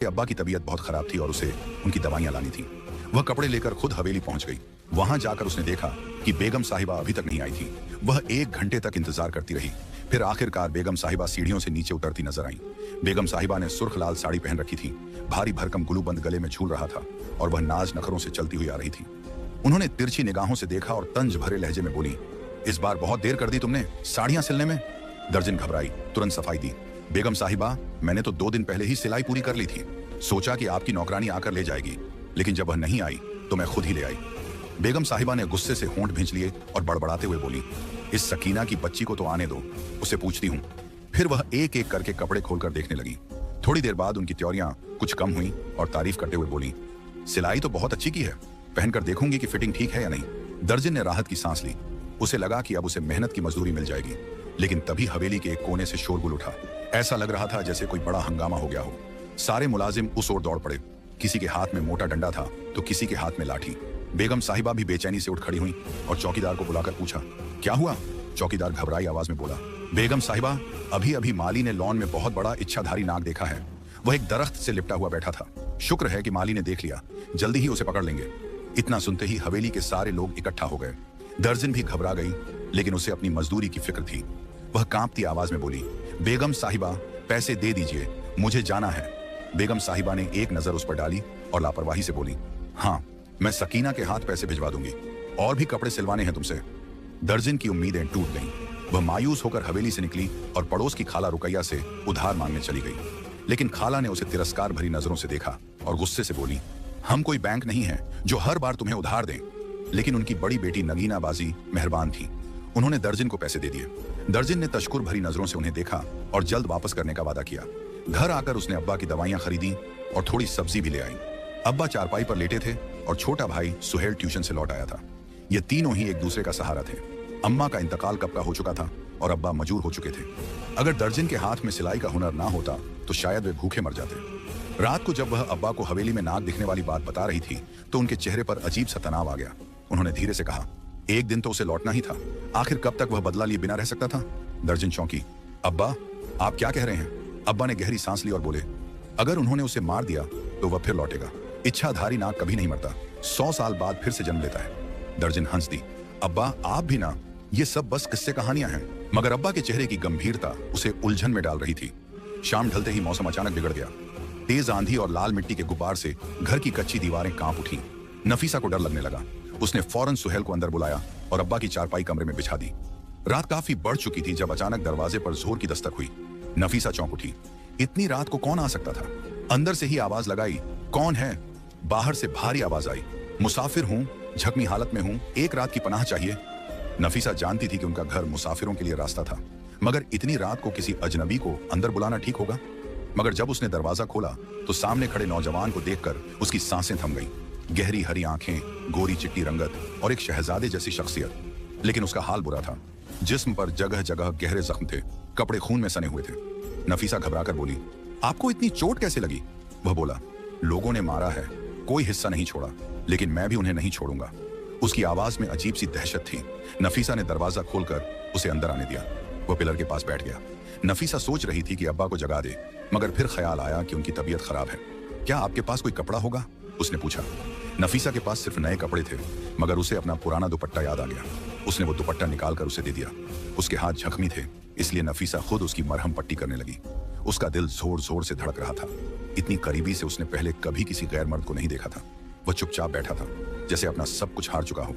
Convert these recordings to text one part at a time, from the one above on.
कि अब्बा की तबीयत बहुत खराब थी और उसे उनकी दवाइयां लानी थी। वह कपड़े लेकर खुद हवेली पहुंच गई। वहां जाकर उसने देखा कि बेगम साहिबा अभी तक नहीं आई थी। वह 1 घंटे तक इंतजार करती रही। फिर आखिरकार बेगम साहिबा सीढ़ियों से नीचे उतरती नजर आई। बेगम साहिबा ने सुर्ख लाल साड़ी पहन रखी थी। भारी भरकम गुलूबंद गले में झूल रहा था और वह नाज नखरों से चलती हुई आ रही थी। उन्होंने तिरछी निगाहों से देखा और तंज भरे लहजे में बोली, इस बार बहुत देर कर दी तुमने साड़ियां सिलने में। दर्जन घबराई, तुरंत सफाई दी। बेगम साहिबा, मैंने तो 2 दिन पहले ही सिलाई पूरी कर ली थी। सोचा कि आपकी नौकरानी आकर ले जाएगी, लेकिन जब वह नहीं आई तो मैं खुद ही ले आई। बेगम साहिबा ने गुस्से से होंठ भींच लिए और बड़बड़ाते हुए बोली, इस सकीना की बच्ची को तो आने दो, उसे पूछती हूँ। फिर वह एक एक करके कपड़े खोलकर देखने लगी। थोड़ी देर बाद उनकी त्योरियां कुछ कम हुई और तारीफ करते हुए बोली, सिलाई तो बहुत अच्छी की है, पहनकर देखूंगी कि फिटिंग ठीक है या नहीं। दर्जन ने राहत की सांस ली। उसे लगा कि अब उसे मेहनत की मजदूरी मिल जाएगी। लेकिन तभी हवेली के एक कोने से शोरगुल उठा। ऐसा लग रहा था जैसे कोई बड़ा हंगामा हो गया हो। सारे मुलाजिम उस ओर दौड़ पड़े। किसी के हाथ में मोटा डंडा था तो किसी के हाथ में लाठी। बेगम साहिबा भी बेचैनी से उठ खड़ी हुई और चौकीदार को बुलाकर पूछा, क्या हुआ? चौकीदार घबराई आवाज में बोला, बेगम साहिबा, अभी अभी माली ने लॉन में बहुत बड़ा इच्छाधारी नाग देखा है। वह एक दरख्त से लिपटा हुआ बैठा था। शुक्र है कि माली ने देख लिया, जल्दी ही उसे पकड़ लेंगे। इतना सुनते ही हवेली के सारे लोग इकट्ठा हो गए। दर्जन भी घबरा गई, लेकिन उसे अपनी मजदूरी की फिक्र थी। वह कांपती आवाज में बोली, बेगम साहिबा, पैसे दे दीजिए, मुझे जाना है। बेगम साहिबा ने एक नजर उस पर डाली और लापरवाही से बोली, हाँ, मैं सकीना के हाथ पैसे भिजवा दूंगी। और भी कपड़े सिलवाने हैं तुमसे। दर्जन की उम्मीदें टूट गईं। वह मायूस होकर हवेली से निकली और पड़ोस की खाला रुकैया से उधार मांगने चली गई। लेकिन खाला ने उसे तिरस्कार भरी नजरों से देखा और गुस्से से बोली, हम कोई बैंक नहीं है जो हर बार तुम्हें उधार दें। लेकिन उनकी बड़ी बेटी नगीना बाजी मेहरबान थी। उन्होंने दर्जन को पैसे दे दिए। दर्जन ने तशकुर भरी नजरों से उन्हें देखा और जल्द वापस करने का वादा किया। घर आकर उसने अब्बा की दवाइयां खरीदी और थोड़ी सब्जी भी ले आई। अब्बा चारपाई पर लेटे थे और छोटा भाई सुहेल ट्यूशन से लौट आया था। ये तीनों ही एक दूसरे का सहारा थे। अम्मा का इंतकाल कब का हो चुका था और अब्बा मजूर हो चुके थे। अगर दर्जन के हाथ में सिलाई का हुनर ना होता तो शायद वे भूखे मर जाते। रात को जब वह अब्बा को हवेली में नाग दिखने वाली बात बता रही थी तो उनके चेहरे पर अजीब सा तनाव आ गया। उन्होंने धीरे से कहा, एक दिन तो उसे लौटना ही था, आखिर कब तक वह बदला लिए बिना रह सकता था? दर्जन चौंकी। अब्बा, आप क्या कह रहे हैं? अब्बा ने गहरी सांस ली और बोले, अगर उन्होंने उसे मार दिया तो वह फिर लौटेगा। इच्छाधारी नाग कभी नहीं मरता, 100 साल बाद फिर से जन्म लेता है। दर्जन हंस दी। अब्बा, आप भी ना, ये सब बस किस्से कहानियां हैं। मगर अब्बा के चेहरे की गंभीरता उसे उलझन में डाल रही थी। शाम ढलते ही मौसम अचानक बिगड़ गया। तेज आंधी और लाल मिट्टी के गुब्बार से घर की कच्ची दीवारें कांप उठी। नफीसा को डर लगने लगा। उसने फौरन सुहेल को अंदर बुलाया और अब्बा की चारपाई कमरे में बिछा दी। रात काफी बढ़ चुकी थी जब अचानक दरवाजे पर जोर की दस्तक हुई। नफीसा चौंक उठी। इतनी रात को कौन आ सकता था? अंदर से ही आवाज लगाई, कौन है? बाहर से भारी आवाज आई, मुसाफिर हूं, जख्मी हालत में हूं, एक रात की पनाह चाहिए। नफीसा जानती थी कि उनका घर मुसाफिरों के लिए रास्ता था, मगर इतनी रात को किसी अजनबी को अंदर बुलाना ठीक होगा? मगर जब उसने दरवाजा खोला तो सामने खड़े नौजवान को देखकर उसकी सांसें थम गईं। गहरी हरी आंखें, गोरी चिट्टी रंगत और एक शहजादे जैसी शख्सियत। लेकिन उसका हाल बुरा था। जिस्म पर जगह जगह गहरे जख्म थे, कपड़े खून में सने हुए थे। नफीसा घबराकर बोली, आपको इतनी चोट कैसे लगी? वह बोला, लोगों ने मारा है, कोई हिस्सा नहीं छोड़ा, लेकिन मैं भी उन्हें नहीं छोड़ूंगा। उसकी आवाज में अजीब सी दहशत थी। नफीसा ने दरवाजा खोलकर उसे अंदर आने दिया। वह पिलर के पास बैठ गया। नफीसा सोच रही थी कि अब्बा को जगा दे, मगर फिर ख्याल आया कि उनकी तबीयत खराब है। क्या आपके पास कोई कपड़ा होगा? उसने पूछा। नफीसा के पास सिर्फ नए कपड़े थे, मगर उसे अपना पुराना दुपट्टा याद आ गया। उसने वो दुपट्टा निकालकर उसे दे दिया। उसके हाथ जख्मी थे, इसलिए नफीसा खुद उसकी मरहम पट्टी करने लगी। उसका दिल जोर जोर से धड़क रहा था। इतनी करीबी से उसने पहले कभी किसी गैर मर्द को नहीं देखा था। वह चुपचाप बैठा था, जैसे अपना सब कुछ हार चुका हो।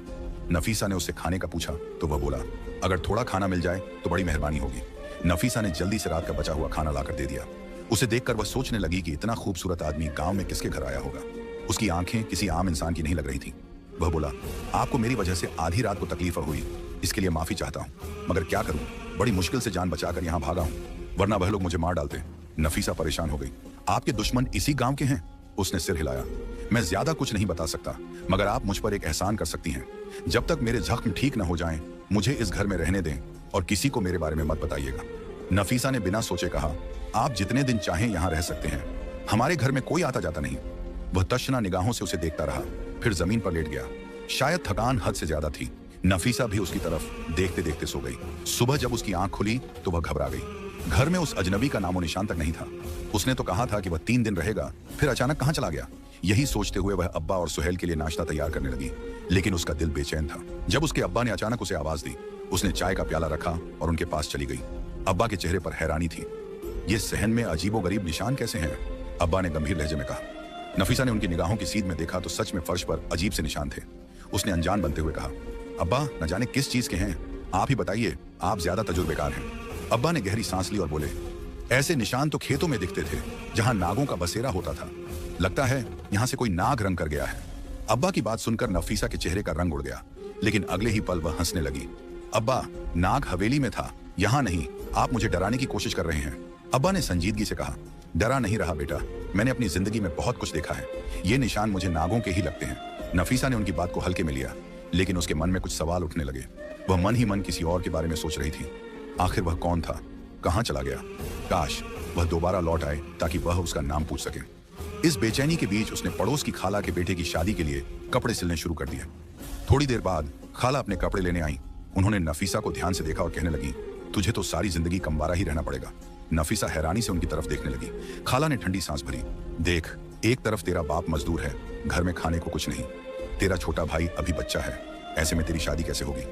नफीसा ने उससे खाने का पूछा तो वह बोला, अगर थोड़ा खाना मिल जाए तो बड़ी मेहरबानी होगी। नफीसा ने जल्दी से रात का बचा हुआ खाना लाकर दे दिया। उसे देखकर वह सोचने लगी कि इतना खूबसूरत आदमी गांव में किसके घर आया होगा। उसकी आंखें किसी आम इंसान की नहीं लग रही थी। वह बोला, आपको मेरी वजह से आधी रात को तकलीफ हुई, इसके लिए माफी चाहता हूँ, मगर क्या करूँ, बड़ी मुश्किल से जान बचाकर यहाँ भागा हूँ, वरना वह लोग मुझे मार डालते। नफीसा परेशान हो गई। आपके दुश्मन इसी गांव के हैं? उसने सिर हिलाया। मैं ज्यादा कुछ नहीं बता सकता, मगर आप मुझ पर एक एहसान कर सकती हैं। जब तक मेरे जख्म ठीक न हो जाएं, मुझे इस घर में रहने दें और किसी को मेरे बारे में मत बताइएगा। नफीसा ने बिना सोचे कहा, आप जितने दिन चाहें यहाँ रह सकते हैं, हमारे घर में कोई आता जाता नहीं। वह तशना निगाहों से उसे देखता रहा, फिर जमीन पर लेट गया। शायद थकान हद से ज्यादा थी। नफीसा भी उसकी तरफ देखते देखते सो गई। सुबह जब उसकी आंख खुली तो वह घबरा गई। घर में उस अजनबी का नामो निशान तक नहीं था। उसने तो कहा था कि वह 3 दिन रहेगा, फिर अचानक कहां चला गया। यही सोचते हुए वह अब्बा और सुहेल के लिए नाश्ता तैयार करने लगी, लेकिन उसका दिल बेचैन था। जब उसके अब्बा ने अचानक उसे आवाज दी, उसने चाय का प्याला रखा और उनके पास चली गई। अब्बा के चेहरे पर हैरानी थी। ये सहन में अजीबोगरीब निशान कैसे हैं? अब्बा ने गंभीर लहजे में कहा। नफीसा ने उनकी निगाहों की सीध में देखा तो सच में फर्श पर अजीब से निशान थे। उसने अनजान बनते हुए कहा, अब्बा न जाने किस चीज के हैं, आप ही बताइए, आप ज्यादा तजुर्बेकार हैं। अब्बा ने गहरी सांस ली और बोले, ऐसे निशान तो खेतों में दिखते थे जहां नागों का बसेरा होता था। लगता है यहां से कोई नाग रंग कर गया है। अब्बा की बात सुनकर नफीसा के चेहरे का रंग उड़ गया, लेकिन अगले ही पल वह हंसने लगी। अब्बा, नाग हवेली में था, यहां नहीं। आप मुझे डराने की कोशिश कर रहे हैं। अब्बा ने संजीदगी से कहा, डरा नहीं रहा बेटा, मैंने अपनी जिंदगी में बहुत कुछ देखा है। ये निशान मुझे नागों के ही लगते हैं। नफीसा ने उनकी बात को हल्के में लिया, लेकिन उसके मन में कुछ सवाल उठने लगे। वह मन ही मन किसी और के बारे में सोच रही थी। आखिर वह कौन था? कहां चला गया? काश वह दोबारा लौट आए ताकि वह उसका नाम पूछ सके। इस बेचैनी के बीच उसने पड़ोस की खाला के बेटे की शादी के लिए कपड़े सिलने शुरू कर दिए। थोड़ी देर बाद खाला अपने कपड़े लेने आई। उन्होंने नफीसा को ध्यान से देखा और कहने लगी, तुझे तो सारी जिंदगी कमवारा ही रहना पड़ेगा। नफीसा हैरानी से उनकी तरफ देखने लगी। खाला ने ठंडी सांस भरी। देख, एक तरफ तेरा बाप मजदूर है, घर में खाने को कुछ नहीं, तेरा छोटा भाई अभी बच्चा है, ऐसे में तेरी शादी कैसे होगी?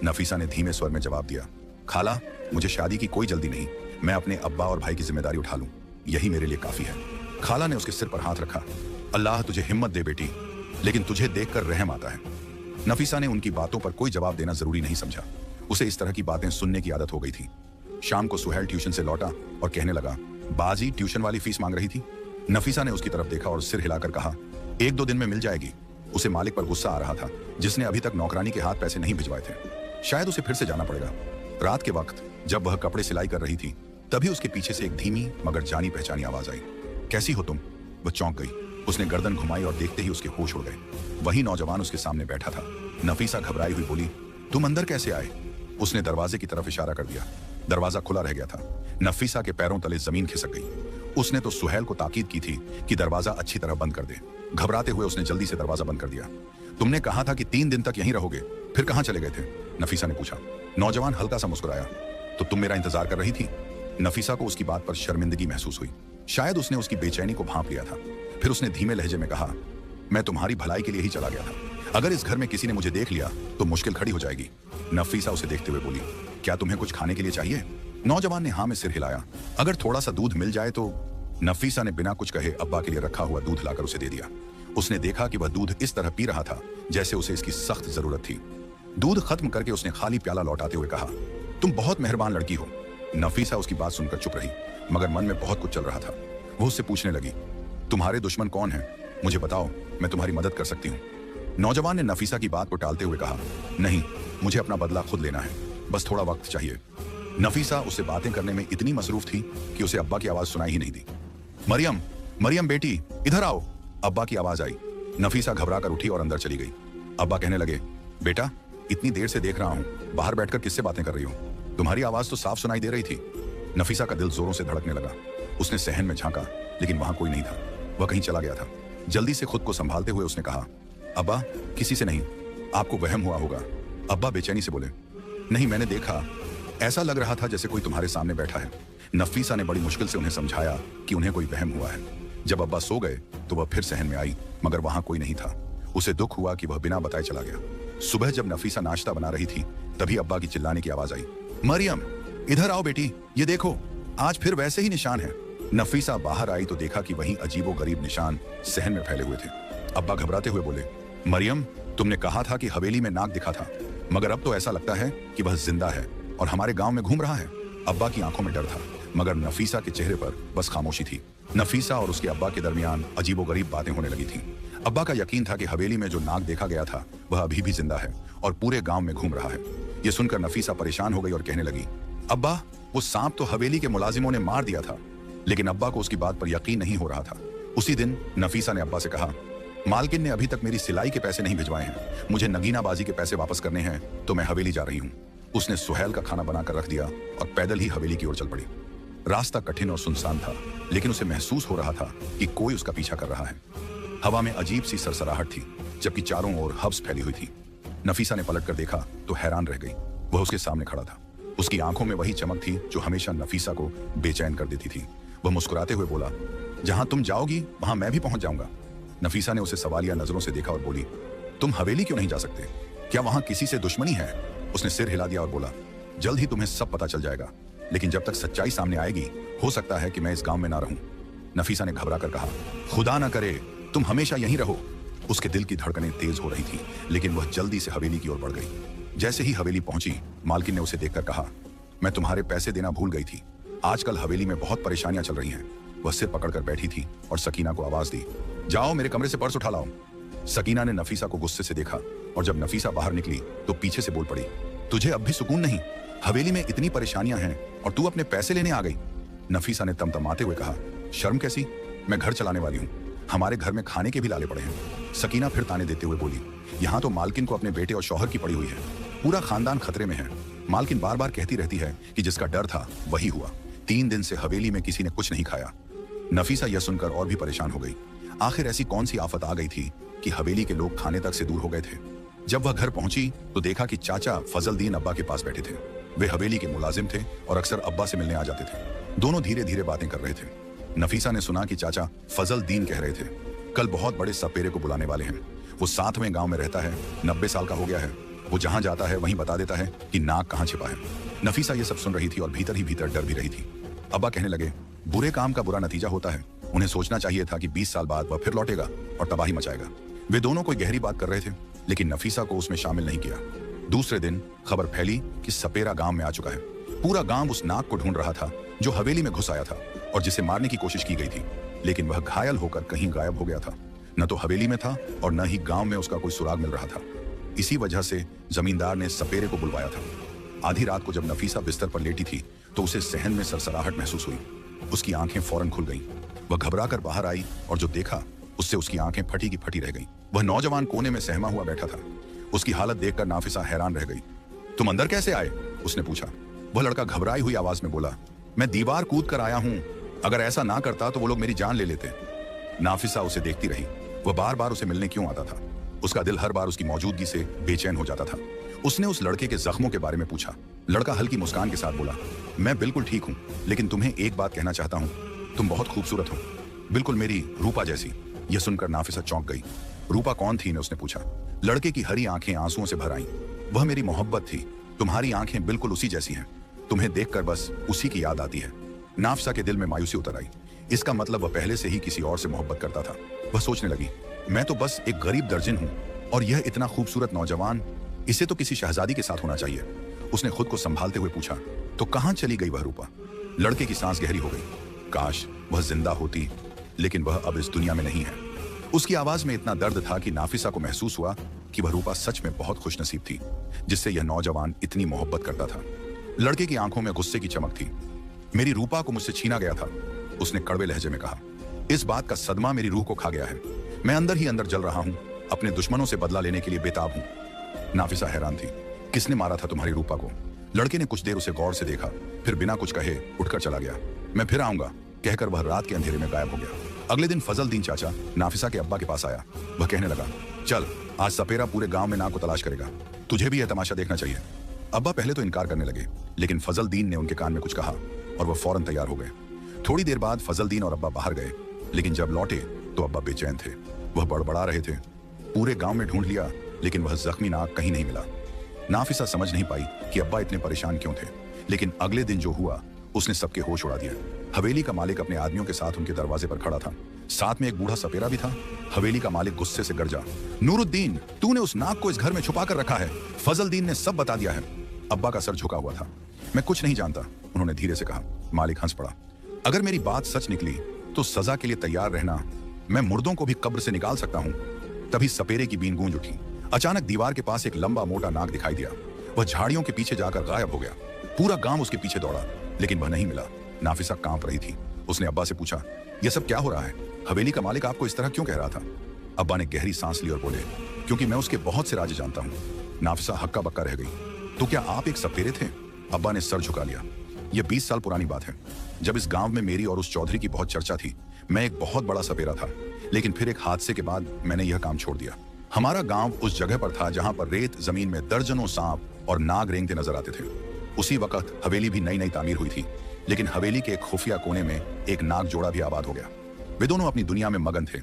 नफीसा ने धीमे स्वर में जवाब दिया, खाला, मुझे शादी की कोई जल्दी नहीं, मैं अपने अब्बा और भाई की जिम्मेदारी उठा लूं, यही मेरे लिए काफी है। खाला ने उसके सिर पर हाथ रखा। अल्लाह तुझे हिम्मत दे बेटी, लेकिन तुझे देखकर रहम आता है। नफीसा ने उनकी बातों पर कोई जवाब देना जरूरी नहीं समझा। उसे इस तरह की बातें सुनने की आदत हो गई थी। शाम को सुहेल ट्यूशन से लौटा और कहने लगा, बाजी ट्यूशन वाली फीस मांग रही थी। नफीसा ने उसकी तरफ देखा और सिर हिलाकर कहा, 1-2 दिन में मिल जाएगी। उसे मालिक पर गुस्सा आ रहा था, जिसने अभी तक नौकरानी के हाथ पैसे नहीं भिजवाए थे। शायद उसे फिर से जाना पड़ेगा। रात के वक्त जब वह कपड़े सिलाई कर रही थी, तभी उसके पीछे से एक धीमी मगर जानी पहचानी आवाज आई, कैसी हो तुम? वह चौंक गई। उसने गर्दन घुमाई और देखते ही उसके होश उड़ गए। वही नौजवान उसके सामने बैठा था। नफीसा घबराई हुई बोली, तुम अंदर कैसे आए? उसने दरवाजे की तरफ इशारा कर दिया। दरवाजा खुला रह गया था। नफीसा के पैरों तले जमीन खिसक गई। उसने तो सुहेल को ताकीद की थी कि दरवाजा अच्छी तरह बंद कर दे। घबराते हुए उसने जल्दी से दरवाजा बंद कर दिया। तुमने कहा था कि 3 दिन तक यहीं रहोगे, फिर कहां चले गए थे? नफीसा ने पूछा। नौजवान हल्का सा मुस्कुराया। तो तुम मेरा इंतजार कर रही थी? नफीसा को उसकी बात पर शर्मिंदगी महसूस हुई। शायद उसने उसकी बेचैनी को भांप लिया था। फिर उसने धीमे लहजे में कहा, मैं तुम्हारी भलाई के लिए ही चला गया था। अगर इस घर में किसी ने मुझे देख लिया तो मुश्किल खड़ी हो जाएगी। नफीसा उसे देखते हुए बोली, क्या तुम्हें कुछ खाने के लिए चाहिए? नौजवान ने हाँ में सिर हिलाया। अगर थोड़ा सा दूध मिल जाए तो। नफीसा ने बिना कुछ कहे अब्बा के लिए रखा हुआ दूध लाकर उसे दे दिया। उसने देखा कि वह दूध इस तरह पी रहा था जैसे उसे इसकी सख्त जरूरत थी। दूध खत्म करके उसने खाली प्याला लौटाते हुए कहा, तुम बहुत मेहरबान लड़की हो। नफीसा उसकी बात सुनकर चुप रही, मगर मन में बहुत कुछ चल रहा था। वो उससे पूछने लगी, तुम्हारे दुश्मन कौन हैं? मुझे बताओ, मैं तुम्हारी मदद कर सकती हूँ। नौजवान ने नफीसा की बात को टालते हुए कहा, नहीं, मुझे अपना बदला खुद लेना है, बस थोड़ा वक्त चाहिए। नफीसा उससे बातें करने में इतनी मसरूफ थी कि उसे अब्बा की आवाज सुनाई ही नहीं दी। मरियम, मरियम बेटी, इधर आओ। अब्बा की आवाज आई। नफीसा घबरा कर उठी और अंदर चली गई। अब्बा कहने लगे, बेटा, इतनी देर से देख रहा हूँ, बाहर बैठकर किससे बातें कर रही हो? तुम्हारी आवाज तो साफ सुनाई दे रही थी। नफीसा का दिल जोरों से धड़कने लगा। उसने सहन में झांका, लेकिन वहां कोई नहीं था। वह कहीं चला गया था। जल्दी से खुद को संभालते हुए उसने कहा, अब्बा, किसी से नहीं, आपको वहम हुआ होगा। अब्बा बेचैनी से बोले, नहीं, मैंने देखा, ऐसा लग रहा था जैसे कोई तुम्हारे सामने बैठा है। नफीसा ने बड़ी मुश्किल से उन्हें समझाया कि उन्हें कोई वहम हुआ है। जब अब्बा सो गए तो वह फिर सहन में आई, मगर वहां कोई नहीं था। उसे दुख हुआ कि वह बिना बताए चला गया। सुबह जब नफीसा नाश्ता बना रही थी, तभी अब्बा की चिल्लाने की आवाज आई, मरियम, इधर आओ बेटी, ये देखो, आज फिर वैसे ही निशान है। नफीसा बाहर आई तो देखा कि वहीं अजीबोगरीब निशान सहन में फैले हुए थे। अब्बा घबराते हुए बोले, मरियम, तुमने कहा था कि हवेली में नाग दिखा था, मगर अब तो ऐसा लगता है कि वह जिंदा है और हमारे गांव में घूम रहा है। अब्बा की आंखों में डर था, मगर नफीसा के चेहरे पर बस खामोशी थी। नफीसा और उसके अब्बा के दरमियान अजीबोगरीब बातें होने लगी थीं। अब्बा का यकीन था कि हवेली में जो नाग देखा गया था वह अभी भी जिंदा है और पूरे गांव में घूम रहा है। यह सुनकर नफीसा परेशान हो गई और कहने लगी, अब्बा, वो सांप तो हवेली के मुलाजिमों ने मार दिया था। लेकिन अब्बा को उसकी बात पर यकीन नहीं हो रहा था। उसी दिन नफीसा ने अब्बा से कहा, मालकिन ने अभी तक मेरी सिलाई के पैसे नहीं भिजवाए हैं, मुझे नगीनाबाजी के पैसे वापस करने हैं, तो मैं हवेली जा रही हूँ। उसने सुहेल का खाना बनाकर रख दिया और पैदल ही हवेली की ओर चल पड़ी। रास्ता कठिन और सुनसान था, लेकिन उसे महसूस हो रहा था कि कोई उसका पीछा कर रहा है। हवा में अजीब सी सरसराहट थी, जबकि चारों ओर हब्स फैली हुई थी। नफीसा ने पलट कर देखा तो हैरान रह गई। वह उसके सामने खड़ा था। उसकी आंखों में वही चमक थी जो हमेशा नफीसा को बेचैन कर देती थी। वह मुस्कुराते हुए बोला, जहां तुम जाओगी वहां मैं भी पहुंच जाऊंगा। नफीसा ने उसे सवालिया नजरों से देखा और बोली, तुम हवेली क्यों नहीं जा सकते? क्या वहां किसी से दुश्मनी है? उसने सिर हिला दिया और बोला, जल्द ही तुम्हें सब पता चल जाएगा, लेकिन जब तक सच्चाई सामने आएगी हो सकता है कि मैं इस गांव में ना रहूं। नफीसा ने घबरा कर कहा, खुदा ना करे तुम हमेशा यहीं रहो। उसके दिल की धड़कनें तेज हो रही थी, लेकिन वह जल्दी से हवेली की ओर बढ़ गई। जैसे ही हवेली पहुंची, मालकिन ने उसे देखकर कहा, मैं तुम्हारे पैसे देना भूल गई थी। आजकल हवेली में बहुत परेशानियां चल रही हैं। वह सिर पकड़कर बैठी थी और सकीना को आवाज दी, जाओ मेरे कमरे से पर्स उठा लाओ। सकीना ने नफीसा को गुस्से से देखा और जब नफीसा बाहर निकली तो पीछे से बोल पड़ी, तुझे अब भी सुकून नहीं? हवेली में इतनी परेशानियां हैं और तू अपने पैसे लेने आ गई। नफीसा ने तमतमाते हुए कहा, शर्म कैसी? मैं घर चलाने वाली हूँ, हमारे घर में खाने के भी लाले पड़े हैं। सकीना फिर ताने देते हुए बोली, यहाँ तो मालकिन को अपने बेटे और शौहर की पड़ी हुई है, पूरा खानदान खतरे में है। मालकिन बार बार कहती रहती है कि जिसका डर था वही हुआ। 3 दिन से हवेली में किसी ने कुछ नहीं खाया। नफीसा यह सुनकर और भी परेशान हो गई। आखिर ऐसी कौन सी आफत आ गई थी कि हवेली के लोग खाने तक से दूर हो गए थे। जब वह घर पहुंची तो देखा कि चाचा फजलदीन अब्बा के पास बैठे थे। वे हवेली के मुलाजिम थे और अक्सर अब्बा से मिलने आ जाते थे। दोनों धीरे धीरे बातें कर रहे थे। नफीसा ने सुना कि चाचा फजलदीन कह रहे थे, कल बहुत बड़े सपेरे को बुलाने वाले हैं। वो 7वें गांव में रहता है, 90 साल का हो गया है। वो जहां जाता है वहीं बता देता है कि नाग कहां छिपा है। नफीसा ये सब सुन रही थी और भीतर ही भीतर डर भी रही थी। अब्बा कहने लगे, बुरे काम का बुरा नतीजा होता है। उन्हें सोचना चाहिए था कि 20 साल बाद वह फिर लौटेगा और तबाही मचाएगा। वे दोनों कोई गहरी बात कर रहे थे, लेकिन नफीसा को उसमें शामिल नहीं किया। दूसरे दिन खबर फैली कि सपेरा गांव में आ चुका है। पूरा गांव उस नाग को ढूंढ रहा था जो हवेली में घुस आया था और जिसे मारने की कोशिश की गई थी, लेकिन वह घायल होकर कहीं गायब हो गया था। न तो हवेली में था और न ही गांव में उसका कोई सुराग मिल रहा था। इसी वजह से जमींदार ने सपेरे को बुलवाया था। आधी रात को जब नफीसा बिस्तर पर लेटी थी तो उसे सहन में सरसराहट महसूस हुई। उसकी आंखें फौरन खुल गईं। वह घबरा कर बाहर आई और जो देखा उससे उसकी आंखें फटी की फटी रह गईं। वह नौजवान कोने में सहमा हुआ बैठा था। उसकी हालत देखकर नाफिसा हैरान रह गई। तुम अंदर कैसे आए? उसने पूछा। वह लड़का घबराई हुई आवाज में बोला, मैं दीवार कूद कर आया हूं। अगर ऐसा ना करता तो वो लोग मेरी जान ले लेते। नाफिसा उसे देखती रही। वह बार बार उसे मिलने क्यों आता था? उसका दिल हर बार उसकी मौजूदगी से बेचैन हो जाता था। उसने उस लड़के के जख्मों के बारे में पूछा। लड़का हल्की मुस्कान के साथ बोला, मैं बिल्कुल ठीक हूं, लेकिन तुम्हें एक बात कहना चाहता हूं। तुम बहुत खूबसूरत हो, बिल्कुल मेरी रूपा जैसी। यह सुनकर नाफिसा चौंक गई। रूपा कौन थी? ने उसने पूछा। लड़के की हरी आंखें आंसुओं से भर आईं। वह मेरी मोहब्बत थी। तुम्हारी आंखें बिल्कुल उसी जैसी हैं। तुम्हें देखकर बस उसी की याद आती है। नाफिसा के दिल में मायूसी उतर आई। इसका मतलब वह पहले से ही किसी और से मोहब्बत करता था। वह सोचने लगी, मैं तो बस एक गरीब दर्जिन हूं और यह इतना खूबसूरत नौजवान, इसे तो किसी शहजादी के साथ होना चाहिए। उसने खुद को संभालते हुए पूछा, तो कहां चली गई वह रूपा? लड़के की सांस गहरी हो गई। काश वह जिंदा होती, लेकिन वह अब इस दुनिया में नहीं है। उसकी आवाज में इतना दर्द था कि नाफिसा को महसूस हुआ कि वह रूपा सच में बहुत खुशनसीब थी, जिससे यह नौजवान इतनी मोहब्बत करता था। लड़के की आंखों में गुस्से की चमक थी। मेरी रूपा को मुझसे छीना गया था, उसने कड़वे लहजे में कहा। इस बात का सदमा मेरी रूह को खा गया है। मैं अंदर ही अंदर जल रहा हूं, अपने दुश्मनों से बदला लेने के लिए बेताब हूं। नाफिसा हैरान थी। किसने मारा था तुम्हारी रूपा को? लड़के ने कुछ देर उसे गौर से देखा, फिर बिना कुछ कहे उठकर चला गया। मैं फिर आऊंगा, कहकर वह रात के अंधेरे में गायब हो गया। अगले दिन फजलदीन चाचा नाफिसा के अब्बा के पास आया। वह कहने लगा, चल आज सपेरा पूरे गांव में नाग को तलाश करेगा, तुझे भी यह तमाशा देखना चाहिए। अब्बा पहले तो इनकार करने लगे, लेकिन फजलदीन ने उनके कान में कुछ कहा और वह फौरन तैयार हो गए। थोड़ी देर बाद फजलदीन और अब्बा बाहर गए, लेकिन जब लौटे तो अब्बा बेचैन थे। वह बड़बड़ा रहे थे। पूरे गांव में ढूंढ लिया, लेकिन वह जख्मी नाग कहीं नहीं मिला। नाफिसा समझ नहीं पाई कि अब्बा इतने परेशान क्यों थे, लेकिन अगले दिन जो हुआ उसने सबके होश उड़ा दिया। हवेली का मालिक अपने आदमियों के साथ उनके दरवाजे पर खड़ा था। साथ में एक बूढ़ा सपेरा भी था। हवेली का मालिक गुस्से से गरजा, नूरुद्दीन, तूने उस नाग को इस घर में छुपा कर रखा है। फजलदीन ने सब बता दिया है। अब्बा का सर झुका हुआ था। मैं कुछ नहीं जानता, उन्होंने धीरे से कहा। मालिक हंस पड़ा। अगर मेरी बात सच निकली तो सजा के लिए तैयार रहना। मैं मुर्दों को भी कब्र से निकाल सकता हूं। तभी सपेरे की बीन गूंज उठी। अचानक दीवार के पास एक लंबा मोटा नाग दिखाई दिया। वह झाड़ियों के पीछे जाकर गायब हो गया। पूरा गांव उसके पीछे दौड़ा, लेकिन वह नहीं मिला। नाफिसा कांप रही थी। उसने अब्बा से पूछा, यह सब क्या हो रहा है? हवेली का मालिक आपको इस तरह क्यों कह रहा था? अब्बा ने गहरी सांस ली और बोले, क्योंकि मैं उसके बहुत से राज जानता हूं। नाफिसा हक्का बक्का रह गई। तो क्या आप एक सपेरे थे? अब्बा ने सर झुका लिया। यह 20 साल पुरानी बात है, जब इस गांव में मेरी और उस चौधरी की बहुत चर्चा थी। मैं एक बहुत बड़ा सपेरा था, लेकिन फिर एक हादसे के बाद मैंने यह काम छोड़ दिया। हमारा गांव उस जगह पर था जहां पर रेत जमीन में दर्जनों सांप और नाग रेंगते नजर आते थे। उसी वक्त हवेली भी नई नई तामीर हुई थी, लेकिन हवेली के एक खुफिया कोने में एक नाग जोड़ा भी आबाद हो गया। वे दोनों अपनी दुनिया में मगन थे।